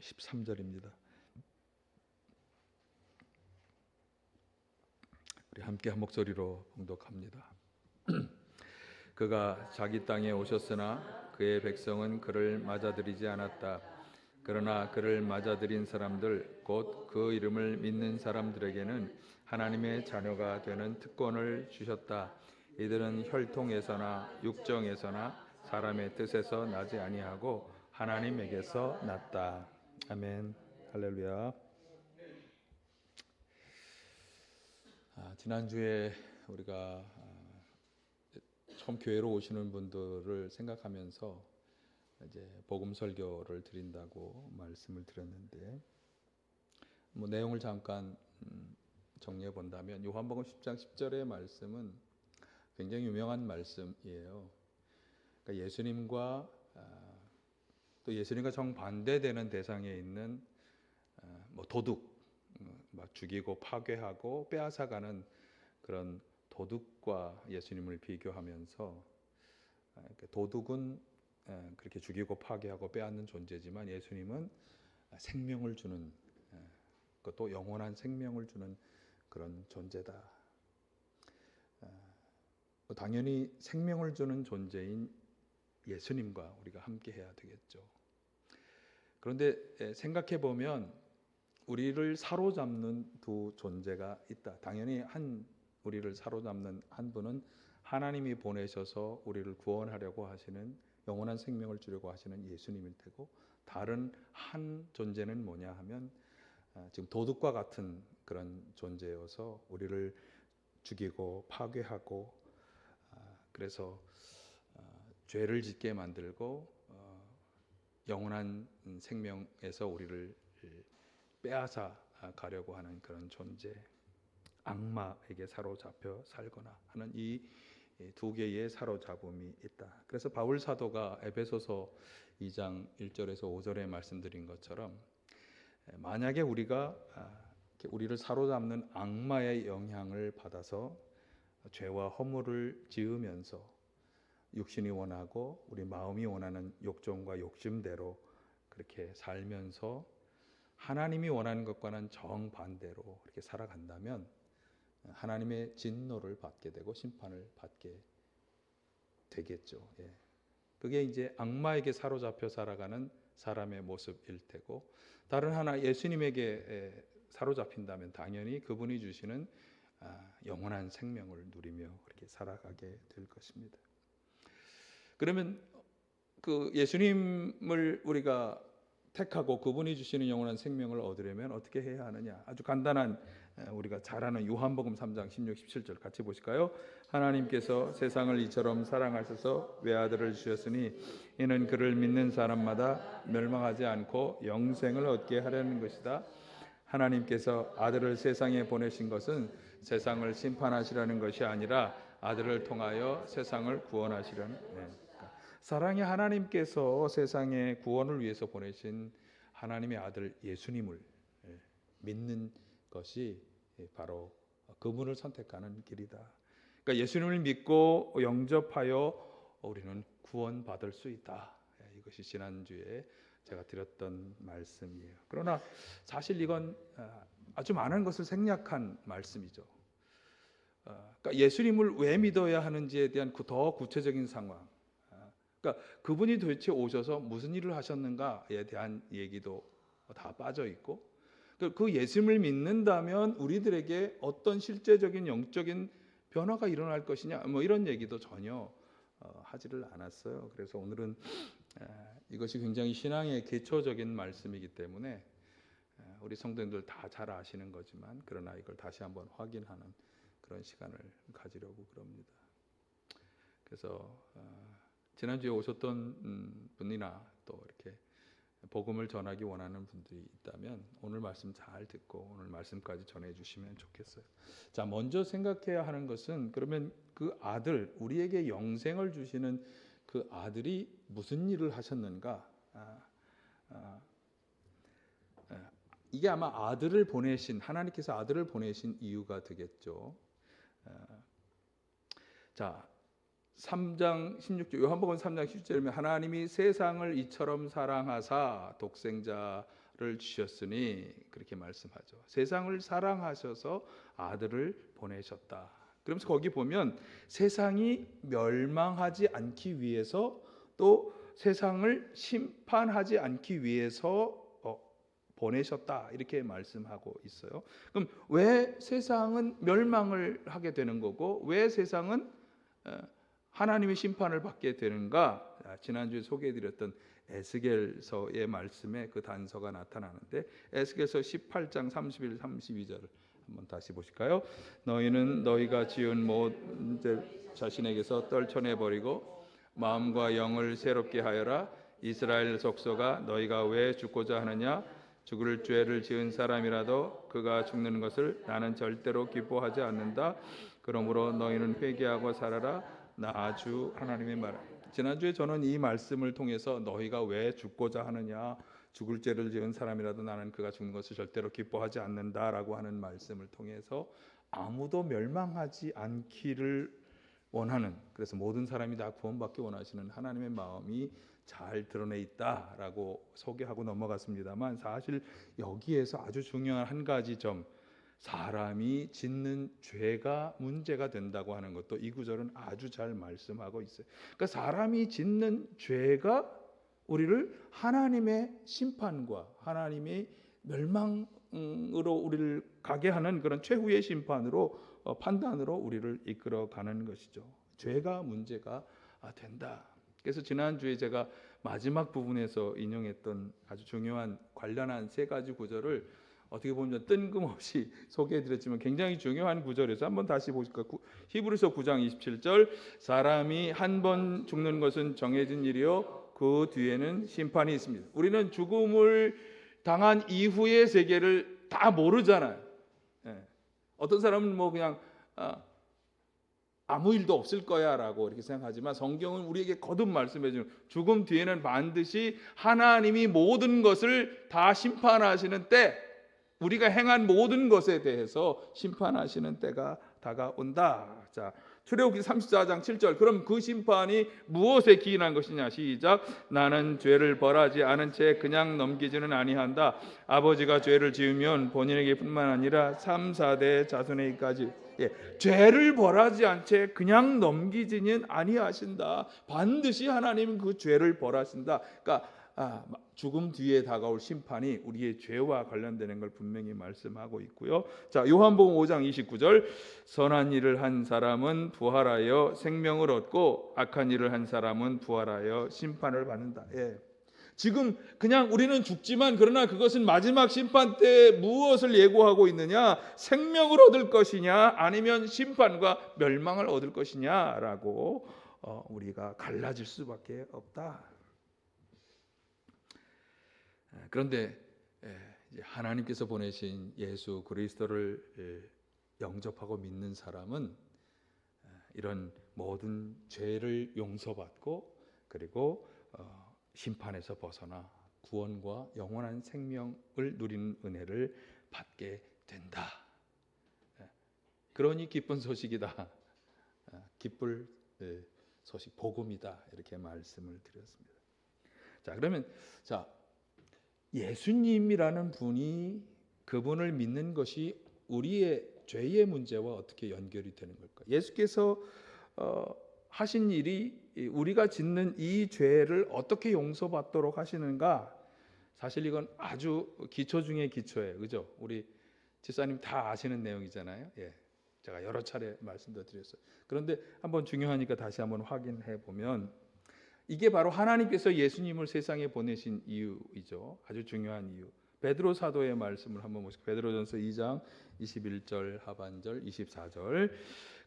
13절입니다. 우리 함께 한 목소리로 봉독합니다. 그가 자기 땅에 오셨으나 그의 백성은 그를 맞아들이지 않았다. 그러나 그를 맞아들인 사람들 곧 그 이름을 믿는 사람들에게는 하나님의 자녀가 되는 특권을 주셨다. 이들은 혈통에서나 육정에서나 사람의 뜻에서 나지 아니하고 하나님에게서 났다. 아멘. 할렐루야. 지난주에 우리가 처음 교회로 오시는 분들을 생각하면서 이제 복음 설교를 드린다고 말씀을 드렸는데, 내용을 잠깐 정리해 본다면 요한복음 10장 10절의 말씀은 굉장히 유명한 말씀이에요. 그러니까 예수님과 또 예수님과 정반대되는 대상에 있는 도둑, 막 죽이고 파괴하고 빼앗아가는 그런 도둑과 예수님을 비교하면서, 도둑은 그렇게 죽이고 파괴하고 빼앗는 존재지만 예수님은 생명을 주는, 그것도 영원한 생명을 주는 그런 존재다. 당연히 생명을 주는 존재인 예수님과 우리가 함께 해야 되겠죠. 그런데 생각해 보면 우리를 사로잡는 두 존재가 있다. 당연히 우리를 사로잡는 한 분은 하나님이 보내셔서 우리를 구원하려고 하시는, 영원한 생명을 주려고 하시는 예수님일 테고, 다른 한 존재는 뭐냐 하면 지금 도둑과 같은 그런 존재여서 우리를 죽이고 파괴하고 그래서 죄를 짓게 만들고 영원한 생명에서 우리를 빼앗아 가려고 하는 그런 존재, 악마에게 사로잡혀 살거나 하는 이 두 개의 사로잡음이 있다. 그래서 바울 사도가 에베소서 2장 1절에서 5절에 말씀드린 것처럼, 만약에 우리가 우리를 사로잡는 악마의 영향을 받아서 죄와 허물을 지으면서 육신이 원하고 우리 마음이 원하는 욕정과 욕심대로 그렇게 살면서 하나님이 원하는 것과는 정반대로 이렇게 살아간다면 하나님의 진노를 받게 되고 심판을 받게 되겠죠. 그게 이제 악마에게 사로잡혀 살아가는 사람의 모습일 테고, 다른 하나 예수님에게 사로잡힌다면 당연히 그분이 주시는 영원한 생명을 누리며 그렇게 살아가게 될 것입니다. 그러면 그 예수님을 우리가 택하고 그분이 주시는 영원한 생명을 얻으려면 어떻게 해야 하느냐? 아주 간단한, 우리가 잘 아는 요한복음 3장 16, 17절 같이 보실까요? 하나님께서 세상을 이처럼 사랑하셔서 외아들을 주셨으니 이는 그를 믿는 사람마다 멸망하지 않고 영생을 얻게 하려는 것이다. 하나님께서 아들을 세상에 보내신 것은 세상을 심판하시려는 것이 아니라 아들을 통하여 세상을 구원하시려는, 사랑의 하나님께서 세상의 구원을 위해서 보내신 하나님의 아들 예수님을 믿는 것이 바로 그분을 선택하는 길이다. 그러니까 예수님을 믿고 영접하여 우리는 구원받을 수 있다. 이것이 지난주에 제가 드렸던 말씀이에요. 그러나 사실 이건 아주 많은 것을 생략한 말씀이죠. 그러니까 예수님을 왜 믿어야 하는지에 대한 더 구체적인 상황, 그러니까 그분이 도대체 오셔서 무슨 일을 하셨는가에 대한 얘기도 다 빠져 있고, 그 예수님을 믿는다면 우리들에게 어떤 실제적인 영적인 변화가 일어날 것이냐, 이런 얘기도 전혀 하지를 않았어요. 그래서 오늘은 이것이 굉장히 신앙의 기초적인 말씀이기 때문에 우리 성도님들 다 잘 아시는 거지만, 그러나 이걸 다시 한번 확인하는 그런 시간을 가지려고 그럽니다. 그래서 지난주에 오셨던 분이나 또 이렇게 복음을 전하기 원하는 분들이 있다면 오늘 말씀 잘 듣고 오늘 말씀까지 전해주시면 좋겠어요. 자, 먼저 생각해야 하는 것은, 그러면 그 아들, 우리에게 영생을 주시는 그 아들이 무슨 일을 하셨는가? 이게 아마 하나님께서 아들을 보내신 이유가 되겠죠. 자, 3장 16절, 요한복음 3장 16절이면 하나님이 세상을 이처럼 사랑하사 독생자 를 주셨으니 그렇게 말씀하죠. 세상을 사랑하셔서 아들을 보내셨다. 그러면서 거기 보면 세상이 멸망하지 않기 위해서 또 세상을 심판하지 않기 위해서 보내셨다 이렇게 말씀하고 있어요. 그럼 왜 세상은 멸망을 하게 되는 거고 왜 세상은 하나님의 심판을 받게 되는가? 지난주에 소개해드렸던 에스겔서의 말씀에 그 단서가 나타나는데 에스겔서 18장 31, 32절을 한번 다시 보실까요? 너희는 너희가 지은 모든 자신에게서 떨쳐내버리고 마음과 영을 새롭게 하여라. 이스라엘 족속아 너희가 왜 죽고자 하느냐? 죽을 죄를 지은 사람이라도 그가 죽는 것을 나는 절대로 기뻐하지 않는다. 그러므로 너희는 회개하고 살아라. 나 주 하나님의 말. 지난주에 저는 이 말씀을 통해서 너희가 왜 죽고자 하느냐, 죽을 죄를 지은 사람이라도 나는 그가 죽는 것을 절대로 기뻐하지 않는다라고 하는 말씀을 통해서 아무도 멸망하지 않기를 원하는, 그래서 모든 사람이 다 구원받기 원하시는 하나님의 마음이 잘 드러내 있다라고 소개하고 넘어갔습니다만 사실 여기에서 아주 중요한 한 가지 점, 사람이 짓는 죄가 문제가 된다고 하는 것도 이 구절은 아주 잘 말씀하고 있어요. 그러니까 사람이 짓는 죄가 우리를 하나님의 심판과 하나님의 멸망으로 우리를 가게 하는 그런 최후의 심판으로 판단으로 우리를 이끌어가는 것이죠. 죄가 문제가 된다. 그래서 지난주에 제가 마지막 부분에서 인용했던 아주 중요한 관련한 세 가지 구절을 어떻게 보면 뜬금없이 소개해드렸지만 굉장히 중요한 구절에서 한번 다시 보실까요? 히브리서 9장 27절 사람이 한 번 죽는 것은 정해진 일이요 그 뒤에는 심판이 있습니다. 우리는 죽음을 당한 이후의 세계를 다 모르잖아요. 어떤 사람은 뭐 그냥 아무 일도 없을 거야 라고 이렇게 생각하지만 성경은 우리에게 거듭 말씀해 주는 죽음 뒤에는 반드시 하나님이 모든 것을 다 심판하시는 때, 우리가 행한 모든 것에 대해서 심판하시는 때가 다가온다. 자, 출애굽기 34장 7절. 그럼 그 심판이 무엇에 기인한 것이냐? 시작. 나는 죄를 벌하지 않은 채 그냥 넘기지는 아니한다. 아버지가 죄를 지으면 본인에게뿐만 아니라 3, 4대 자손에게까지 죄를 벌하지 않은 채 그냥 넘기지는 아니하신다. 반드시 하나님은 그 죄를 벌하신다. 그러니까 죽음 뒤에 다가올 심판이 우리의 죄와 관련되는 걸 분명히 말씀하고 있고요. 자, 요한복음 5장 29절. 선한 일을 한 사람은 부활하여 생명을 얻고 악한 일을 한 사람은 부활하여 심판을 받는다. 지금 그냥 우리는 죽지만 그러나 그것은 마지막 심판 때 무엇을 예고하고 있느냐? 생명을 얻을 것이냐 아니면 심판과 멸망을 얻을 것이냐라고 우리가 갈라질 수밖에 없다. 그런데 하나님께서 보내신 예수 그리스도를 영접하고 믿는 사람은 이런 모든 죄를 용서받고 그리고 심판에서 벗어나 구원과 영원한 생명을 누리는 은혜를 받게 된다. 그러니 기쁜 소식이다. 기쁠 소식, 복음이다. 이렇게 말씀을 드렸습니다. 자, 그러면 예수님이라는 분이, 그분을 믿는 것이 우리의 죄의 문제와 어떻게 연결이 되는 걸까? 예수께서 하신 일이 우리가 짓는 이 죄를 어떻게 용서받도록 하시는가? 사실 이건 아주 기초 중에 기초예요. 그죠? 우리 집사님 다 아시는 내용이잖아요. 제가 여러 차례 말씀도 드렸어요. 그런데 한번 중요하니까 다시 한번 확인해 보면 이게 바로 하나님께서 예수님을 세상에 보내신 이유이죠. 아주 중요한 이유. 베드로 사도의 말씀을 한번 보시죠. 베드로전서 2장 21절 하반절 24절.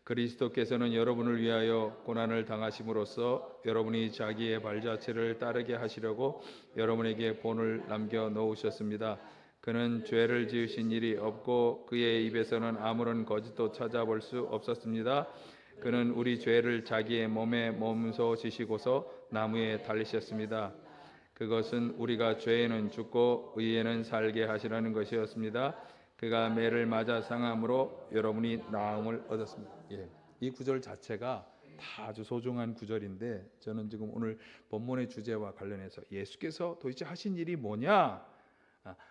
그리스도께서는 여러분을 위하여 고난을 당하심으로써 여러분이 자기의 발자취를 따르게 하시려고 여러분에게 본을 남겨 놓으셨습니다. 그는 죄를 지으신 일이 없고 그의 입에서는 아무런 거짓도 찾아볼 수 없었습니다. 그는 우리 죄를 자기의 몸에 몸소 지시고서 나무에 달리셨습니다. 그것은 우리가 죄에는 죽고 의에는 살게 하시라는 것이었습니다. 그가 매를 맞아 상함으로 여러분이 나음을 얻었습니다. 이 구절 자체가 다 아주 소중한 구절인데 저는 지금 오늘 본문의 주제와 관련해서 예수께서 도대체 하신 일이 뭐냐?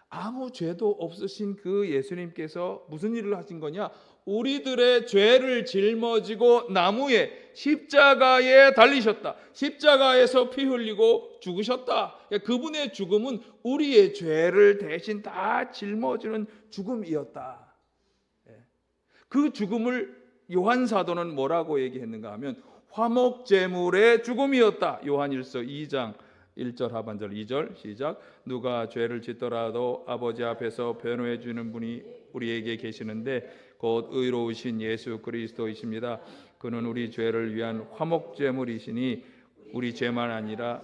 아무 죄도 없으신 그 예수님께서 무슨 일을 하신 거냐? 우리들의 죄를 짊어지고 나무에 십자가에 달리셨다. 십자가에서 피 흘리고 죽으셨다. 그분의 죽음은 우리의 죄를 대신 다 짊어지는 죽음이었다. 그 죽음을 요한 사도는 뭐라고 얘기했는가 하면 화목제물의 죽음이었다. 요한일서 2장 1절 하반절 2절 시작. 누가 죄를 짓더라도 아버지 앞에서 변호해 주는 분이 우리에게 계시는데 곧 의로우신 예수 그리스도이십니다. 그는 우리 죄를 위한 화목제물이시니 우리 죄만 아니라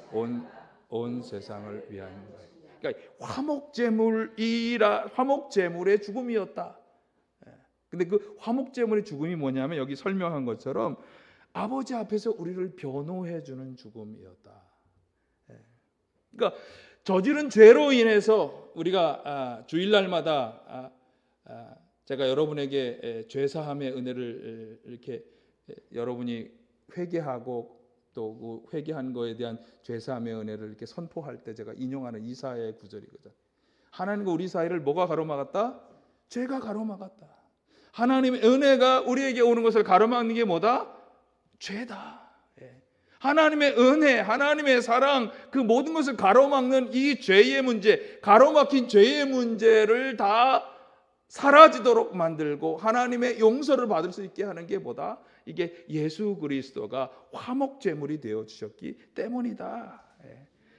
온 세상을 위한 거예요. 그러니까 화목제물의 죽음이었다. 근데 그 화목제물의 죽음이 뭐냐면 여기 설명한 것처럼 아버지 앞에서 우리를 변호해 주는 죽음이었다. 그러니까 저지른 죄로 인해서 우리가 주일날마다 제가 여러분에게 죄사함의 은혜를 이렇게 여러분이 회개하고 또 그 회개한 거에 대한 죄사함의 은혜를 이렇게 선포할 때 제가 인용하는 이사야의 구절이거든. 하나님과 우리 사이를 뭐가 가로막았다? 죄가 가로막았다. 하나님의 은혜가 우리에게 오는 것을 가로막는 게 뭐다? 죄다. 하나님의 은혜, 하나님의 사랑, 그 모든 것을 가로막는 이 죄의 문제, 가로막힌 죄의 문제를 다 사라지도록 만들고 하나님의 용서를 받을 수 있게 하는 게 뭐다? 이게 예수 그리스도가 화목제물이 되어 주셨기 때문이다.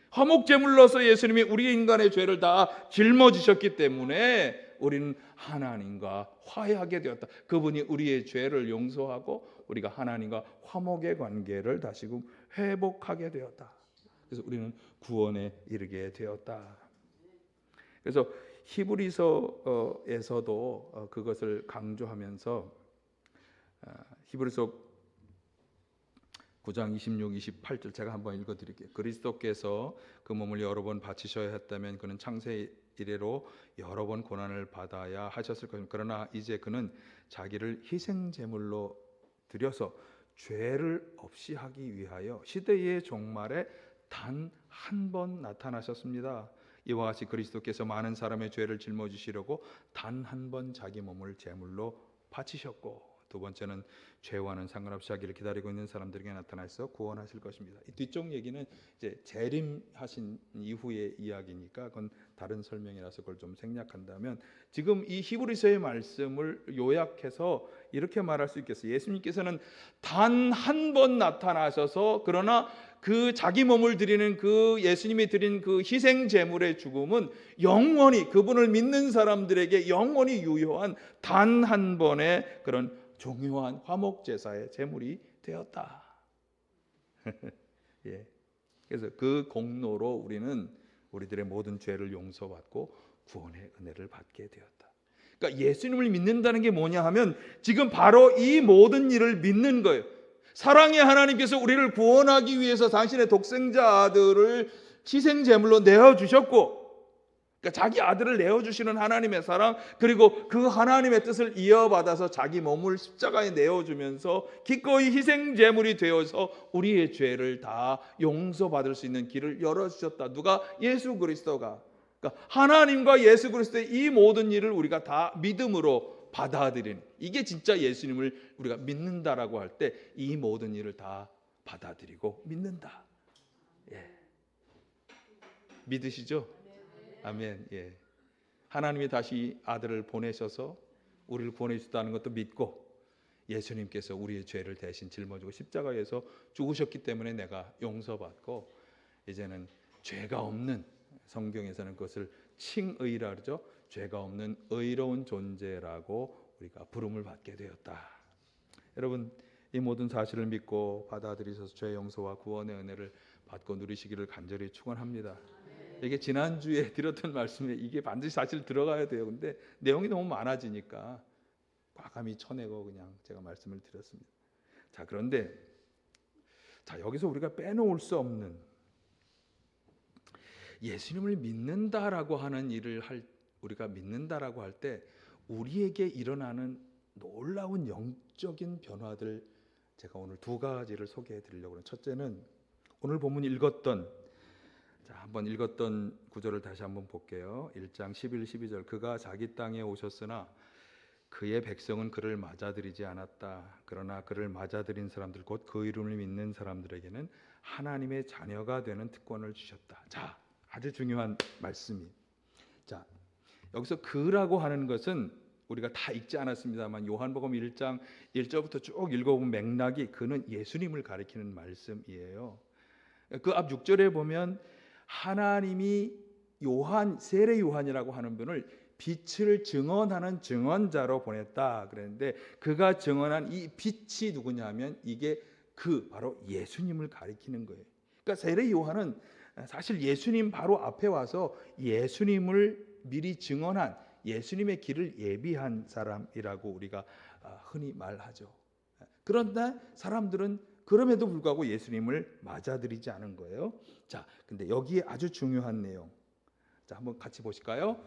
화목제물로서 예수님이 우리 인간의 죄를 다 짊어지셨기 때문에 우리는 하나님과 화해하게 되었다. 그분이 우리의 죄를 용서하고 우리가 하나님과 화목의 관계를 다시금 회복하게 되었다. 그래서 우리는 구원에 이르게 되었다. 그래서 히브리서에서도 그것을 강조하면서 히브리서 9장 26, 28절 제가 한번 읽어드릴게요. 그리스도께서 그 몸을 여러 번 바치셔야 했다면 그는 창세 이래로 여러 번 고난을 받아야 하셨을 것입니다. 그러나 이제 그는 자기를 희생제물로 드려서 죄를 없이 하기 위하여 시대의 종말에 단 한 번 나타나셨습니다. 이와 같이 그리스도께서 많은 사람의 죄를 짊어지시려고 단 한 번 자기 몸을 제물로 바치셨고, 두 번째는 죄와는 상관없이 자기를 기다리고 있는 사람들에게 나타나서 구원하실 것입니다. 이 뒤쪽 얘기는 이제 재림하신 이후의 이야기니까 그건 다른 설명이라서 그걸 좀 생략한다면, 지금 이 히브리서의 말씀을 요약해서 이렇게 말할 수 있겠어요. 예수님께서는 단 한 번 나타나셔서, 그러나 그 자기 몸을 드리는 그 예수님이 드린 그 희생 제물의 죽음은 영원히 그분을 믿는 사람들에게 영원히 유효한 단 한 번의 그런 중요한 화목 제사의 제물이 되었다. 예. 그래서 그 공로로 우리는 우리들의 모든 죄를 용서받고 구원의 은혜를 받게 되었다. 그러니까 예수님을 믿는다는 게 뭐냐 하면 지금 바로 이 모든 일을 믿는 거예요. 사랑의 하나님께서 우리를 구원하기 위해서 당신의 독생자 아들을 희생 제물로 내어 주셨고, 그러니까 자기 아들을 내어주시는 하나님의 사랑, 그리고 그 하나님의 뜻을 이어받아서 자기 몸을 십자가에 내어주면서 기꺼이 희생제물이 되어서 우리의 죄를 다 용서받을 수 있는 길을 열어주셨다. 누가? 예수 그리스도가. 그러니까 하나님과 예수 그리스도의 이 모든 일을 우리가 다 믿음으로 받아들이는, 이게 진짜 예수님을 우리가 믿는다라고 할 때 이 모든 일을 다 받아들이고 믿는다. 예. 믿으시죠? 아멘. 예. 하나님이 다시 아들을 보내셔서 우리를 구원해 주셨다는 것도 믿고, 예수님께서 우리의 죄를 대신 짊어지고 십자가에서 죽으셨기 때문에 내가 용서받고 이제는 죄가 없는, 성경에서는 그것을 칭의라 그러죠. 죄가 없는 의로운 존재라고 우리가 부름을 받게 되었다. 여러분, 이 모든 사실을 믿고 받아들이셔서 죄 용서와 구원의 은혜를 받고 누리시기를 간절히 축원합니다. 이게 지난주에 드렸던 말씀에 이게 반드시 사실 들어가야 돼요. 근데 내용이 너무 많아지니까 과감히 쳐내고 그냥 제가 말씀을 드렸습니다. 자, 그런데 여기서 우리가 빼놓을 수 없는, 예수님을 믿는다라고 하는 일을 우리가 믿는다라고 할 때 우리에게 일어나는 놀라운 영적인 변화들, 제가 오늘 두 가지를 소개해 드리려고 해요. 첫째는 오늘 본문 읽었던 자, 한번 읽었던 구절을 다시 한번 볼게요. 1장 11, 12절. 그가 자기 땅에 오셨으나 그의 백성은 그를 맞아들이지 않았다. 그러나 그를 맞아들인 사람들, 곧 그 이름을 믿는 사람들에게는 하나님의 자녀가 되는 특권을 주셨다. 자, 아주 중요한 말씀이. 자, 여기서 그라고 하는 것은 우리가 다 읽지 않았습니다만 요한복음 1장 1절부터 쭉 읽어보면 맥락이 그는 예수님을 가리키는 말씀이에요. 그 앞 6절에 보면 하나님이 세례 요한이라고 하는 분을 빛을 증언하는 증언자로 보냈다 그랬는데, 그가 증언한 이 빛이 누구냐면 이게 바로 예수님을 가리키는 거예요. 그러니까 세례 요한은 사실 예수님 바로 앞에 와서 예수님을 미리 증언한, 예수님의 길을 예비한 사람이라고 우리가 흔히 말하죠. 그런데 사람들은 그럼에도 불구하고 예수님을 맞아들이지 않은 거예요. 자, 근데 여기에 아주 중요한 내용. 자, 한번 같이 보실까요?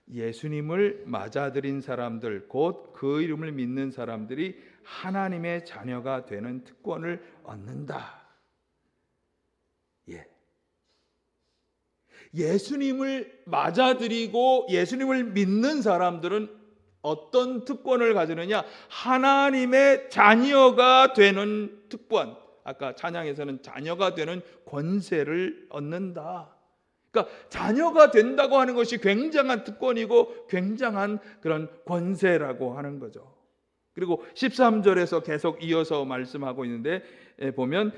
예수님을 맞아들인 사람들, 곧 그 이름을 믿는 사람들이 하나님의 자녀가 되는 특권을 얻는다. 예수님을 맞아들이고 예수님을 믿는 사람들은 어떤 특권을 가지느냐? 하나님의 자녀가 되는 특권. 아까 찬양에서는 자녀가 되는 권세를 얻는다. 그러니까 자녀가 된다고 하는 것이 굉장한 특권이고 굉장한 그런 권세라고 하는 거죠. 그리고 13절에서 계속 이어서 말씀하고 있는데 보면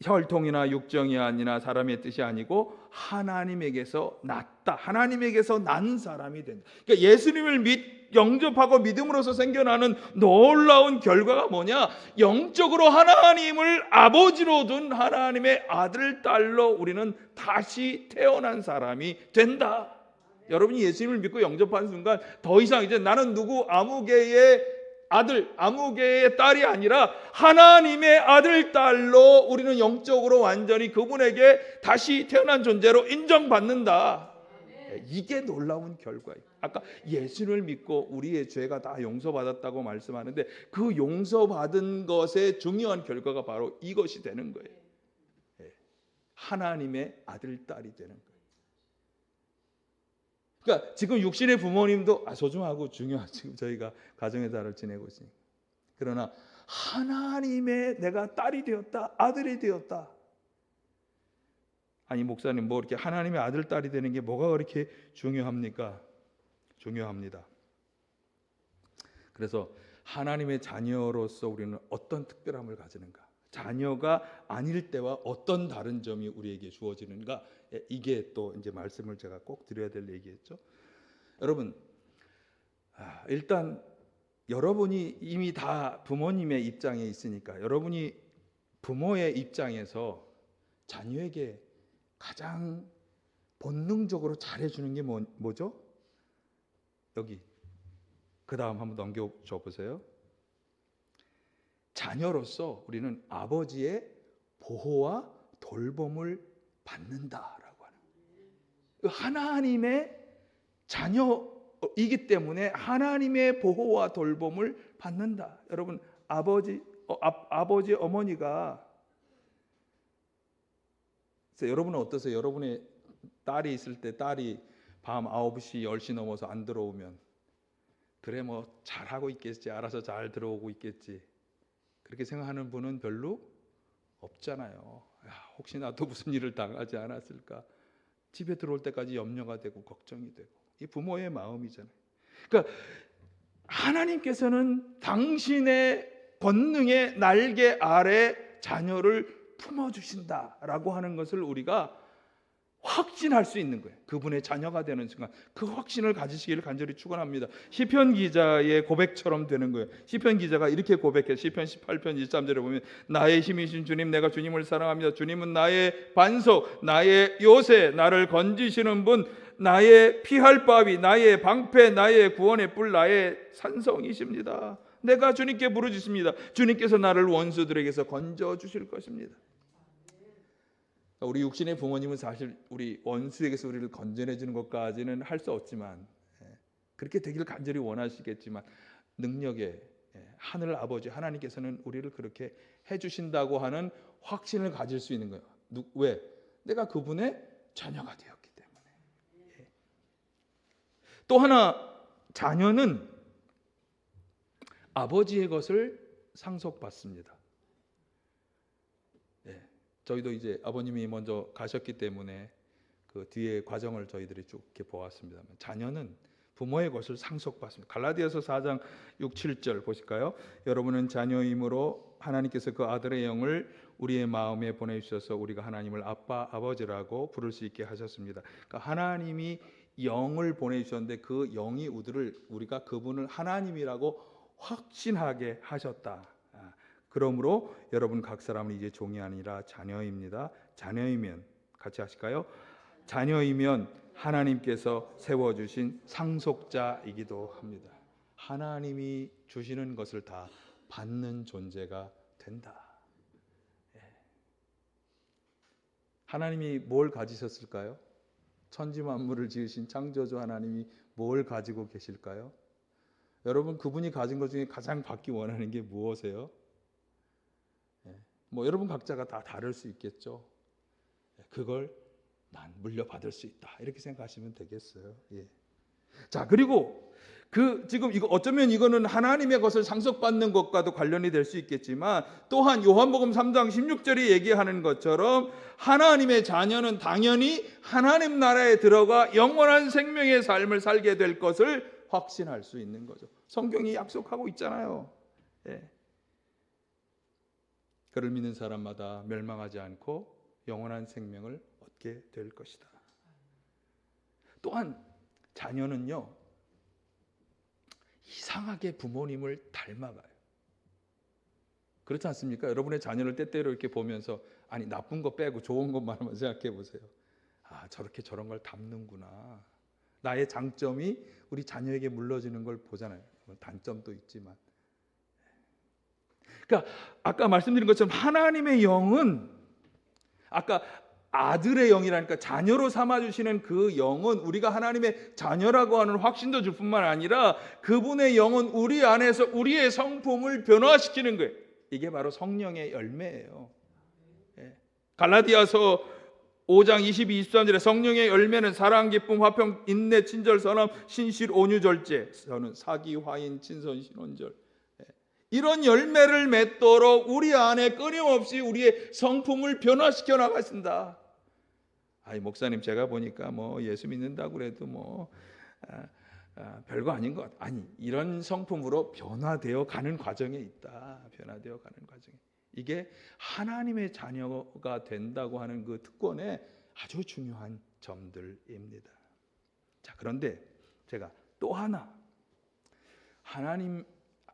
혈통이나 육정이 아니라 사람의 뜻이 아니고 하나님에게서 났다. 하나님에게서 난 사람이 된다. 그러니까 예수님을 영접하고 믿음으로써 생겨나는 놀라운 결과가 뭐냐? 영적으로 하나님을 아버지로 둔 하나님의 아들, 딸로 우리는 다시 태어난 사람이 된다. 여러분이 예수님을 믿고 영접한 순간 더 이상 이제 나는 누구 아무개의 아들, 아무개의 딸이 아니라 하나님의 아들, 딸로 우리는 영적으로 완전히 그분에게 다시 태어난 존재로 인정받는다. 이게 놀라운 결과예요. 아까 예수를 믿고 우리의 죄가 다 용서받았다고 말씀하는데 그 용서받은 것의 중요한 결과가 바로 이것이 되는 거예요. 하나님의 아들, 딸이 되는 거예요. 그러니까 지금 육신의 부모님도 소중하고 중요하죠. 지금 저희가 가정의 달을 지내고 있으니까. 그러나 하나님의 내가 딸이 되었다, 아들이 되었다. 아니 목사님 뭐 이렇게 하나님의 아들, 딸이 되는 게 뭐가 그렇게 중요합니까? 중요합니다. 그래서 하나님의 자녀로서 우리는 어떤 특별함을 가지는가? 자녀가 아닐 때와 어떤 다른 점이 우리에게 주어지는가? 이게 또 이제 말씀을 제가 꼭 드려야 될 얘기겠죠. 여러분, 일단 여러분이 이미 다 부모님의 입장에 있으니까 여러분이 부모의 입장에서 자녀에게 가장 본능적으로 잘해주는 게 뭐죠? 여기 그 다음 한번 넘겨줘 보세요. 자녀로서 우리는 아버지의 보호와 돌봄을 받는다라고 하는 거예요. 하나님의 자녀이기 때문에 하나님의 보호와 돌봄을 받는다. 여러분 아버지 어머니가 여러분은 어떠세요? 여러분의 딸이 있을 때 딸이 밤 9시 10시 넘어서 안 들어오면 그래 뭐 잘하고 있겠지, 알아서 잘 들어오고 있겠지, 그렇게 생각하는 분은 별로 없잖아요. 혹시나 또 무슨 일을 당하지 않았을까, 집에 들어올 때까지 염려가 되고 걱정이 되고, 이 부모의 마음이잖아요. 그러니까 하나님께서는 당신의 권능의 날개 아래 자녀를 품어주신다라고 하는 것을 우리가 확신할 수 있는 거예요. 그분의 자녀가 되는 순간 그 확신을 가지시기를 간절히 축원합니다. 시편 기자의 고백처럼 되는 거예요. 시편 기자가 이렇게 고백해. 시편 18편 23절에 보면 나의 힘이신 주님, 내가 주님을 사랑합니다. 주님은 나의 반석, 나의 요새, 나를 건지시는 분, 나의 피할 바위, 나의 방패, 나의 구원의 뿔, 나의 산성이십니다. 내가 주님께 부르짖습니다. 주님께서 나를 원수들에게서 건져 주실 것입니다. 우리 육신의 부모님은 사실 우리 원수에게서 우리를 건져내 주는 것까지는 할 수 없지만, 그렇게 되기를 간절히 원하시겠지만 능력의 하늘 아버지 하나님께서는 우리를 그렇게 해주신다고 하는 확신을 가질 수 있는 거예요. 왜? 내가 그분의 자녀가 되었기 때문에. 또 하나, 자녀는 아버지의 것을 상속받습니다. 저희도 이제 아버님이 먼저 가셨기 때문에 그 뒤에 과정을 저희들이 쭉 이렇게 보았습니다만, 자녀는 부모의 것을 상속받습니다. 갈라디아서 4장 6, 7절 보실까요? 여러분은 자녀이므로 하나님께서 그 아들의 영을 우리의 마음에 보내주셔서 우리가 하나님을 아빠, 아버지라고 부를 수 있게 하셨습니다. 그러니까 하나님이 영을 보내주셨는데 그 영이 우리가 그분을 하나님이라고 확신하게 하셨다. 그러므로 여러분 각 사람은 이제 종이 아니라 자녀입니다. 자녀이면, 같이 하실까요? 자녀이면 하나님께서 세워주신 상속자이기도 합니다. 하나님이 주시는 것을 다 받는 존재가 된다. 하나님이 뭘 가지셨을까요? 천지 만물을 지으신 창조주 하나님이 뭘 가지고 계실까요? 여러분, 그분이 가진 것 중에 가장 받기 원하는 게 무엇이에요? 뭐 여러분 각자가 다 다를 수 있겠죠. 그걸 난 물려받을 수 있다, 이렇게 생각하시면 되겠어요. 자, 그리고 지금 이거 어쩌면 이거는 하나님의 것을 상속받는 것과도 관련이 될 수 있겠지만, 또한 요한복음 3장 16절이 얘기하는 것처럼 하나님의 자녀는 당연히 하나님 나라에 들어가 영원한 생명의 삶을 살게 될 것을 확신할 수 있는 거죠. 성경이 약속하고 있잖아요. 그를 믿는 사람마다 멸망하지 않고 영원한 생명을 얻게 될 것이다. 또한 자녀는요, 이상하게 부모님을 닮아가요. 그렇지 않습니까? 여러분의 자녀를 때때로 이렇게 보면서, 아니 나쁜 거 빼고 좋은 것만 한번 생각해 보세요. 아, 저렇게 저런 걸 닮는구나. 나의 장점이 우리 자녀에게 물러지는 걸 보잖아요. 단점도 있지만. 그러니까 아까 말씀드린 것처럼 하나님의 영은, 아까 아들의 영이라니까 자녀로 삼아주시는 그 영은 우리가 하나님의 자녀라고 하는 확신도 줄 뿐만 아니라 그분의 영은 우리 안에서 우리의 성품을 변화시키는 거예요. 이게 바로 성령의 열매예요. 갈라디아서 5장 22, 23절에 성령의 열매는 사랑, 기쁨, 화평, 인내, 친절, 선함, 신실, 온유, 절제, 저는 사기, 화인, 친선, 신원절, 이런 열매를 맺도록 우리 안에 끊임없이 우리의 성품을 변화시켜 나가신다. 아이, 목사님, 제가 보니까 뭐 예수 믿는다고 그래도 뭐 별거 아닌 것 같아. 아니, 이런 성품으로 변화되어 가는 과정에 있다. 변화되어 가는 과정에. 이게 하나님의 자녀가 된다고 하는 그 특권의 아주 중요한 점들입니다. 자, 그런데 제가 또 하나,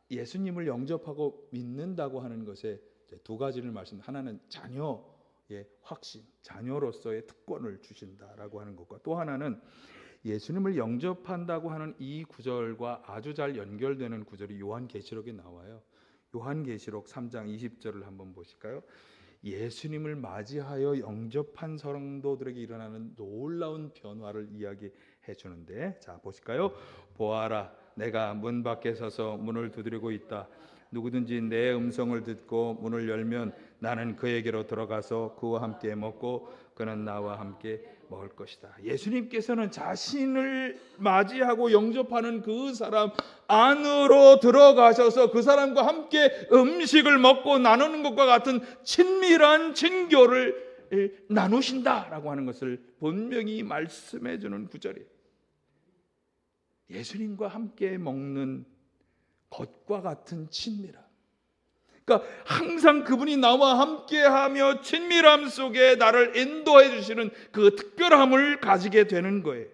예수님을 영접하고 믿는다고 하는 것에 두 가지를 하나는 자녀의 확신, 자녀로서의 특권을 주신다라고 하는 것과, 또 하나는 예수님을 영접한다고 하는 이 구절과 아주 잘 연결되는 구절이 요한계시록에 나와요. 요한계시록 3장 20절을 한번 보실까요? 예수님을 맞이하여 영접한 성도들에게 일어나는 놀라운 변화를 이야기해 주는데, 자, 보실까요? 보아라, 내가 문 밖에 서서 문을 두드리고 있다. 누구든지 내 음성을 듣고 문을 열면 나는 그에게로 들어가서 그와 함께 먹고 그는 나와 함께 먹을 것이다. 예수님께서는 자신을 맞이하고 영접하는 그 사람 안으로 들어가셔서 그 사람과 함께 음식을 먹고 나누는 것과 같은 친밀한 친교를 나누신다라고 하는 것을 분명히 말씀해 주는 구절이에요. 예수님과 함께 먹는 것과 같은 친밀함. 그러니까 항상 그분이 나와 함께하며 친밀함 속에 나를 인도해 주시는 그 특별함을 가지게 되는 거예요.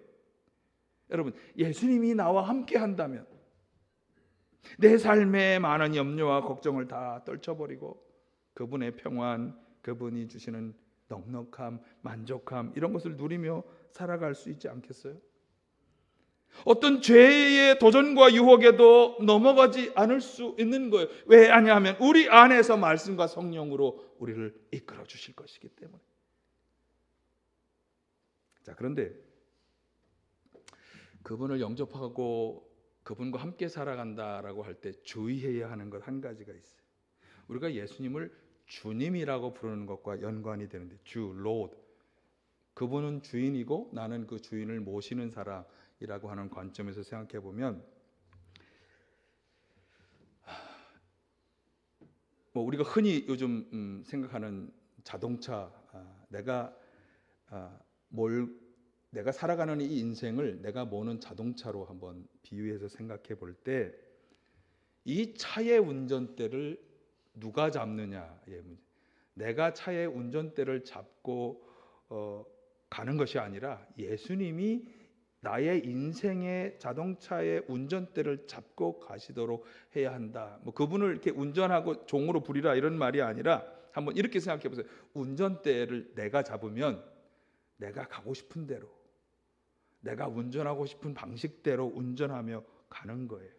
여러분, 예수님이 나와 함께한다면 내 삶의 많은 염려와 걱정을 다 떨쳐버리고 그분의 평안, 그분이 주시는 넉넉함, 만족함, 이런 것을 누리며 살아갈 수 있지 않겠어요? 어떤 죄의 도전과 유혹에도 넘어가지 않을 수 있는 거예요. 왜 하냐면 우리 안에서 말씀과 성령으로 우리를 이끌어 주실 것이기 때문에. 자, 그런데 그분을 영접하고 그분과 함께 살아간다라고 할 때 주의해야 하는 것 한 가지가 있어요. 우리가 예수님을 주님이라고 부르는 것과 연관이 되는데, 주, 로드, 그분은 주인이고 나는 그 주인을 모시는 사람이라고 하는 관점에서 생각해 보면, 뭐 우리가 흔히 요즘 생각하는 자동차, 내가 살아가는 이 인생을 내가 모는 자동차로 한번 비유해서 생각해 볼 때, 이 차의 운전대를 누가 잡느냐의 문제. 내가 차의 운전대를 잡고 가는 것이 아니라 예수님이 나의 인생의 자동차의 운전대를 잡고 가시도록 해야 한다. 뭐 그분을 이렇게 운전하고 종으로 부리라 이런 말이 아니라 한번 이렇게 생각해 보세요. 운전대를 내가 잡으면 내가 가고 싶은 대로, 내가 운전하고 싶은 방식대로 운전하며 가는 거예요.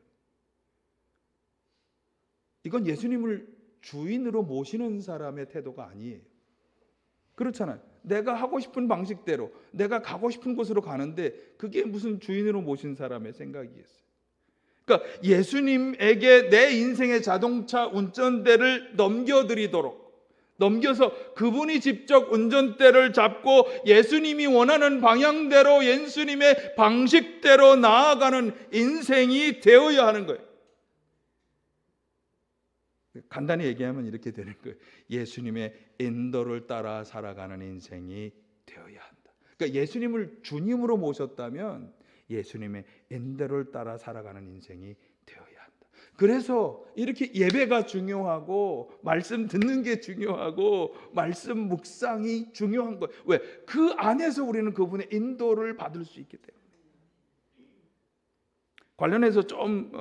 이건 예수님을 주인으로 모시는 사람의 태도가 아니에요. 그렇잖아요. 내가 하고 싶은 방식대로, 내가 가고 싶은 곳으로 가는데 그게 무슨 주인으로 모신 사람의 생각이겠어요. 그러니까 예수님에게 내 인생의 자동차 운전대를 넘겨서 그분이 직접 운전대를 잡고 예수님이 원하는 방향대로, 예수님의 방식대로 나아가는 인생이 되어야 하는 거예요. 간단히 얘기하면 이렇게 되는 거예요. 예수님의 인도를 따라 살아가는 인생이 되어야 한다. 그러니까 예수님을 주님으로 모셨다면 예수님의 인도를 따라 살아가는 인생이 되어야 한다. 그래서 이렇게 예배가 중요하고 말씀 듣는 게 중요하고 말씀 묵상이 중요한 거예요. 왜? 그 안에서 우리는 그분의 인도를 받을 수 있기 때문에. 관련해서 좀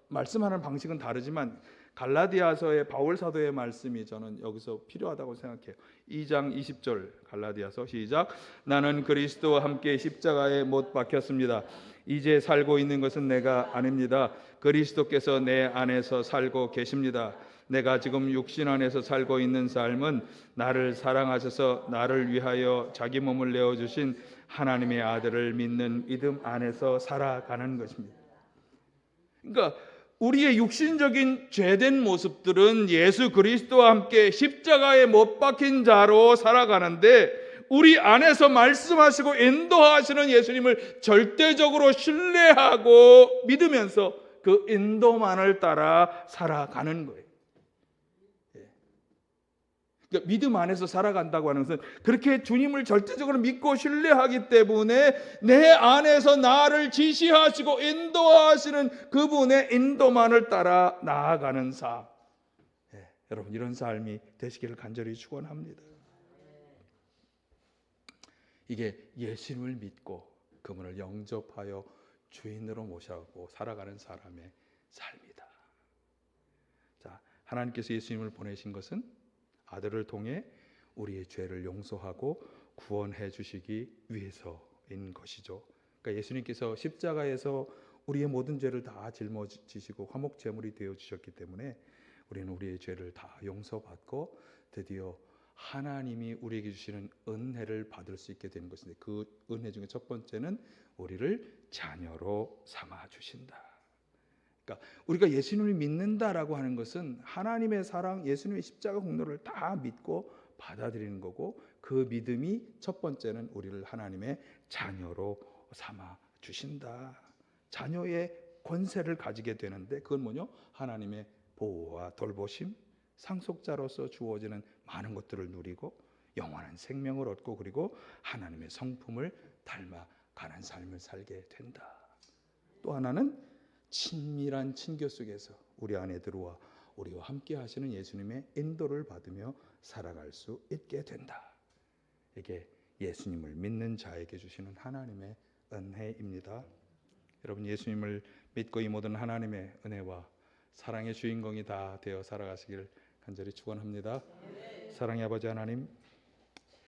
말씀하는 방식은 다르지만 갈라디아서의 바울 사도의 말씀이 저는 여기서 필요하다고 생각해요. 2장 20절 갈라디아서 시작. 나는 그리스도와 함께 십자가에 못 박혔습니다. 이제 살고 있는 것은 내가 아닙니다. 그리스도께서 내 안에서 살고 계십니다. 내가 지금 육신 안에서 살고 있는 삶은 나를 사랑하셔서 나를 위하여 자기 몸을 내어주신 하나님의 아들을 믿는 믿음 안에서 살아가는 것입니다. 그러니까 우리의 육신적인 죄된 모습들은 예수 그리스도와 함께 십자가에 못 박힌 자로 살아가는데, 우리 안에서 말씀하시고 인도하시는 예수님을 절대적으로 신뢰하고 믿으면서 그 인도만을 따라 살아가는 거예요. 그러니까 믿음 안에서 살아간다고 하는 것은 그렇게 주님을 절대적으로 믿고 신뢰하기 때문에 내 안에서 나를 지시하시고 인도하시는 그분의 인도만을 따라 나아가는 삶. 여러분, 이런 삶이 되시기를 간절히 축원합니다. 이게 예수님을 믿고 그분을 영접하여 주인으로 모셔고 살아가는 사람의 삶이다. 자, 하나님께서 예수님을 보내신 것은 아들을 통해 우리의 죄를 용서하고 구원해 주시기 위해서인 것이죠. 그러니까 예수님께서 십자가에서 우리의 모든 죄를 다 짊어지시고 화목 제물이 되어 주셨기 때문에 우리는 우리의 죄를 다 용서받고 드디어 하나님이 우리에게 주시는 은혜를 받을 수 있게 되는 것인데, 그 은혜 중에 첫 번째는 우리를 자녀로 삼아 주신다. 그러니까 우리가 예수님을 믿는다라고 하는 것은 하나님의 사랑, 예수님의 십자가 공로를 다 믿고 받아들이는 거고, 그 믿음이 첫 번째는 우리를 하나님의 자녀로 삼아 주신다. 자녀의 권세를 가지게 되는데, 그건 뭐냐? 하나님의 보호와 돌보심, 상속자로서 주어지는 많은 것들을 누리고 영원한 생명을 얻고, 그리고 하나님의 성품을 닮아가는 삶을 살게 된다. 또 하나는 친밀한 친교 속에서 우리 안에 들어와 우리와 함께 하시는 예수님의 인도를 받으며 살아갈 수 있게 된다. 이게 예수님을 믿는 자에게 주시는 하나님의 은혜입니다. 여러분, 예수님을 믿고 이 모든 하나님의 은혜와 사랑의 주인공이 다 되어 살아가시기를 간절히 축원합니다. 사랑의 아버지 하나님,